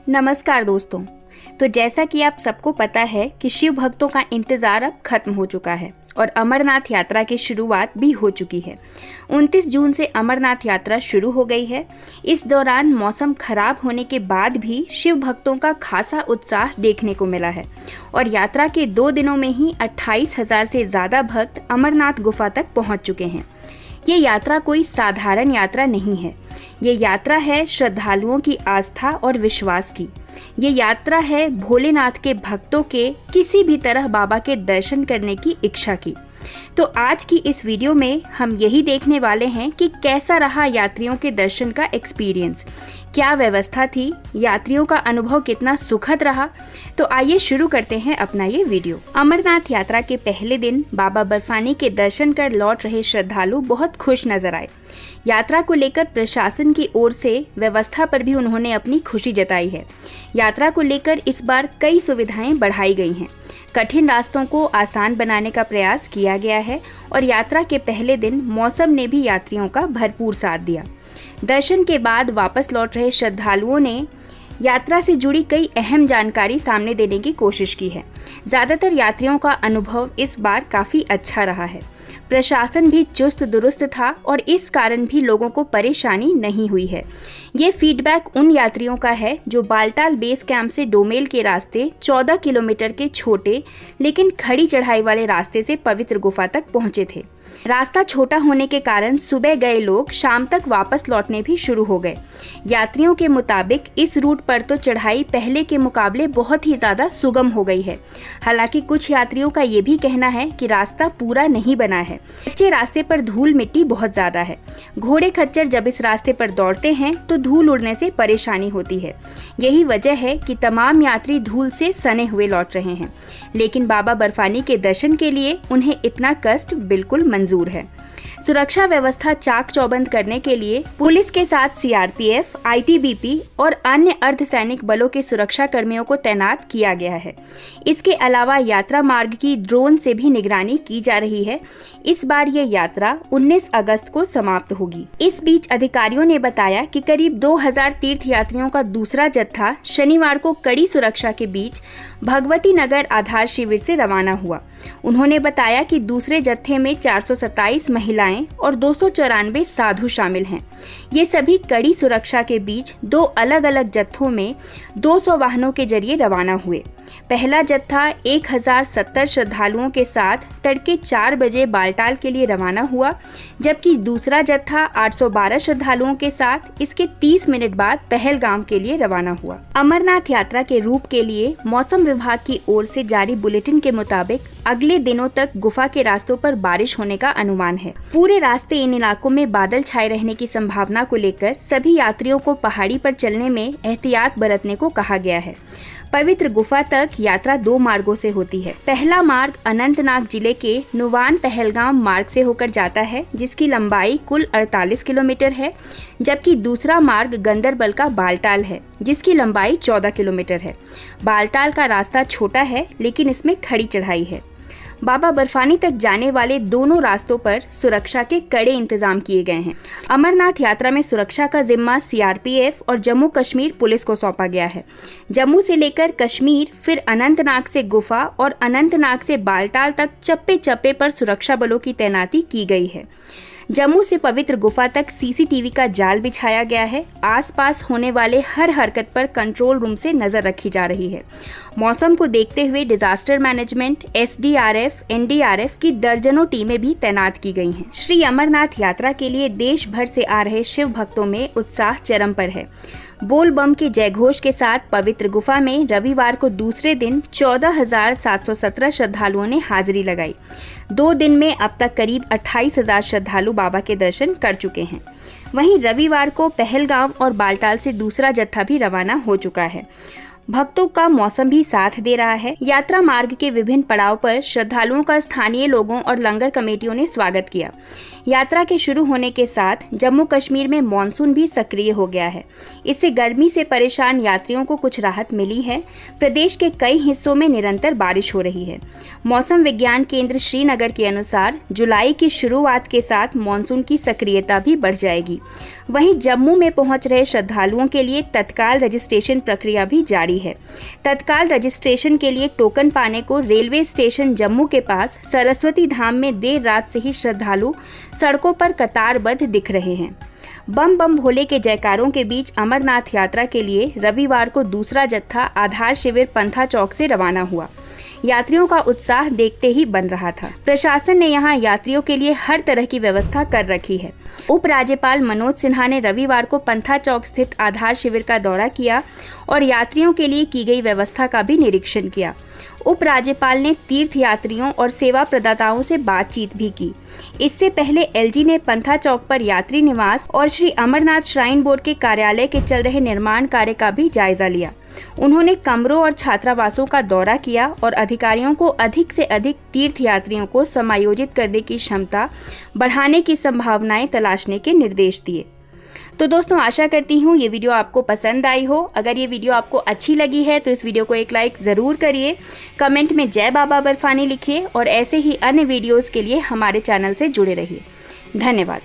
नमस्कार दोस्तों। तो जैसा कि आप सबको पता है कि शिव भक्तों का इंतज़ार अब खत्म हो चुका है और अमरनाथ यात्रा की शुरुआत भी हो चुकी है। 29 जून से अमरनाथ यात्रा शुरू हो गई है। इस दौरान मौसम खराब होने के बाद भी शिव भक्तों का खासा उत्साह देखने को मिला है और यात्रा के 2 दिनों में ही 28,000 से ज़्यादा भक्त अमरनाथ गुफा तक पहुंच चुके हैं। ये यात्रा कोई साधारण यात्रा नहीं है। ये यात्रा है श्रद्धालुओं की आस्था और विश्वास की। ये यात्रा है भोलेनाथ के भक्तों के किसी भी तरह बाबा के दर्शन करने की इच्छा की। तो आज की इस वीडियो में हम यही देखने वाले हैं कि कैसा रहा यात्रियों के दर्शन का एक्सपीरियंस, क्या व्यवस्था थी, यात्रियों का अनुभव कितना सुखद रहा। तो आइए शुरू करते हैं अपना ये वीडियो। अमरनाथ यात्रा के पहले दिन बाबा बर्फानी के दर्शन कर लौट रहे श्रद्धालु बहुत खुश नजर आए। यात्रा को लेकर प्रशासन की ओर से व्यवस्था पर भी उन्होंने अपनी खुशी जताई है। यात्रा को लेकर इस बार कई सुविधाएं बढ़ाई गई हैं। कठिन रास्तों को आसान बनाने का प्रयास किया गया है और यात्रा के पहले दिन मौसम ने भी यात्रियों का भरपूर साथ दिया। दर्शन के बाद वापस लौट रहे श्रद्धालुओं ने यात्रा से जुड़ी कई अहम जानकारी सामने देने की कोशिश की है। ज़्यादातर यात्रियों का अनुभव इस बार काफ़ी अच्छा रहा है। प्रशासन भी चुस्त दुरुस्त था और इस कारण भी लोगों को परेशानी नहीं हुई है। ये फीडबैक उन यात्रियों का है जो बालटाल बेस कैंप से डोमेल के रास्ते 14 किलोमीटर के छोटे लेकिन खड़ी चढ़ाई वाले रास्ते से पवित्र गुफा तक पहुंचे थे। रास्ता छोटा होने के कारण सुबह गए लोग शाम तक वापस लौटने भी शुरू हो गए। यात्रियों के मुताबिक इस रूट पर तो चढ़ाई पहले के मुकाबले बहुत ही ज़्यादा सुगम हो गई है। हालांकि कुछ यात्रियों का ये भी कहना है कि रास्ता पूरा नहीं बना है। कच्चे रास्ते पर धूल मिट्टी बहुत ज़्यादा है। घोड़े खच्चर जब इस रास्ते पर दौड़ते हैं तो धूल उड़ने से परेशानी होती है। यही वजह है कि तमाम यात्री धूल से सने हुए लौट रहे हैं, लेकिन बाबा बर्फानी के दर्शन के लिए उन्हें इतना कष्ट बिल्कुल मंजूर है। सुरक्षा व्यवस्था चाक चौबंद करने के लिए पुलिस के साथ सीआरपीएफ, आईटीबीपी और अन्य अर्धसैनिक बलों के सुरक्षा कर्मियों को तैनात किया गया है। इसके अलावा यात्रा मार्ग की ड्रोन से भी निगरानी की जा रही है। इस बार ये यात्रा 19 अगस्त को समाप्त होगी। इस बीच अधिकारियों ने बताया कि करीब 2000 तीर्थयात्रियों का दूसरा जत्था शनिवार को कड़ी सुरक्षा के बीच भगवती नगर आधार शिविर से रवाना हुआ। उन्होंने बताया कि दूसरे जत्थे में 427 महिलाएं और 294 साधु शामिल हैं। ये सभी कड़ी सुरक्षा के बीच 2 अलग अलग जत्थों में 200 वाहनों के जरिए रवाना हुए। पहला जत्था 1070 श्रद्धालुओं के साथ तड़के 4 बजे बालटाल के लिए रवाना हुआ, जबकि दूसरा जत्था 812 श्रद्धालुओं के साथ इसके 30 मिनट बाद पहलगाम के लिए रवाना हुआ। अमरनाथ यात्रा के रूट के लिए मौसम विभाग की ओर से जारी बुलेटिन के मुताबिक अगले दिनों तक गुफा के रास्तों पर बारिश होने का अनुमान है। पूरे रास्ते इन इलाकों में बादल छाए रहने की संभावना को लेकर सभी यात्रियों को पहाड़ी पर चलने में एहतियात बरतने को कहा गया है। पवित्र गुफा तक यात्रा 2 मार्गों से होती है। पहला मार्ग अनंतनाग जिले के नुवान पहलगाम मार्ग से होकर जाता है, जिसकी लंबाई कुल 48 किलोमीटर है, जबकि दूसरा मार्ग गंदरबल का बालटाल है, जिसकी लंबाई 14 किलोमीटर है। बालटाल का रास्ता छोटा है, लेकिन इसमें खड़ी चढ़ाई है। बाबा बर्फानी तक जाने वाले दोनों रास्तों पर सुरक्षा के कड़े इंतजाम किए गए हैं। अमरनाथ यात्रा में सुरक्षा का जिम्मा सीआरपीएफ और जम्मू कश्मीर पुलिस को सौंपा गया है। जम्मू से लेकर कश्मीर, फिर अनंतनाग से गुफा और अनंतनाग से बालटाल तक चप्पे चप्पे पर सुरक्षा बलों की तैनाती की गई है। जम्मू से पवित्र गुफा तक सीसीटीवी का जाल बिछाया गया है। आसपास होने वाले हर हरकत पर कंट्रोल रूम से नजर रखी जा रही है। मौसम को देखते हुए डिजास्टर मैनेजमेंट, एसडीआरएफ, एनडीआरएफ की दर्जनों टीमें भी तैनात की गई हैं। श्री अमरनाथ यात्रा के लिए देश भर से आ रहे शिव भक्तों में उत्साह चरम पर है। बोल बम के जयघोष के साथ पवित्र गुफा में रविवार को दूसरे दिन 14,717 श्रद्धालुओं ने हाजिरी लगाई। 2 दिन में अब तक करीब 28,000 श्रद्धालु बाबा के दर्शन कर चुके हैं। वहीं रविवार को पहलगाम और बालटाल से दूसरा जत्था भी रवाना हो चुका है। भक्तों का मौसम भी साथ दे रहा है। यात्रा मार्ग के विभिन्न पड़ाव पर श्रद्धालुओं का स्थानीय लोगों और लंगर कमेटियों ने स्वागत किया। यात्रा के शुरू होने के साथ जम्मू कश्मीर में मानसून भी सक्रिय हो गया है। इससे गर्मी से परेशान यात्रियों को कुछ राहत मिली है। प्रदेश के कई हिस्सों में निरंतर बारिश हो रही है। मौसम विज्ञान केंद्र श्रीनगर के अनुसार जुलाई की शुरुआत के साथ मानसून की सक्रियता भी बढ़ जाएगी। वहीं जम्मू में पहुंच रहे श्रद्धालुओं के लिए तत्काल रजिस्ट्रेशन प्रक्रिया भी जारी है। तत्काल रजिस्ट्रेशन के लिए टोकन पाने को रेलवे स्टेशन जम्मू के पास सरस्वती धाम में देर रात से ही श्रद्धालु सड़कों पर कतारबद्ध दिख रहे हैं। बम बम भोले के जयकारों के बीच अमरनाथ यात्रा के लिए रविवार को दूसरा जत्था आधार शिविर पंथा चौक से रवाना हुआ। यात्रियों का उत्साह देखते ही बन रहा था। प्रशासन ने यहां यात्रियों के लिए हर तरह की व्यवस्था कर रखी है। उपराज्यपाल मनोज सिन्हा ने रविवार को पंथा चौक स्थित आधार शिविर का दौरा किया और यात्रियों के लिए की गई व्यवस्था का भी निरीक्षण किया। उपराज्यपाल ने तीर्थ यात्रियों और सेवा प्रदाताओं से बातचीत भी की। इससे पहले एलजी ने पंथा चौक पर यात्री निवास और श्री अमरनाथ श्राइन बोर्ड के कार्यालय के चल रहे निर्माण कार्य का भी जायजा लिया। उन्होंने कमरों और छात्रावासों का दौरा किया और अधिकारियों को अधिक से अधिक तीर्थ यात्रियों को समायोजित करने की क्षमता बढ़ाने की संभावनाएं तलाशने के निर्देश दिए। तो दोस्तों, आशा करती हूँ ये वीडियो आपको पसंद आई हो। अगर ये वीडियो आपको अच्छी लगी है तो इस वीडियो को एक लाइक ज़रूर करिए। कमेंट में जय बाबा बर्फानी लिखिए और ऐसे ही अन्य वीडियोज़ के लिए हमारे चैनल से जुड़े रहिए। धन्यवाद।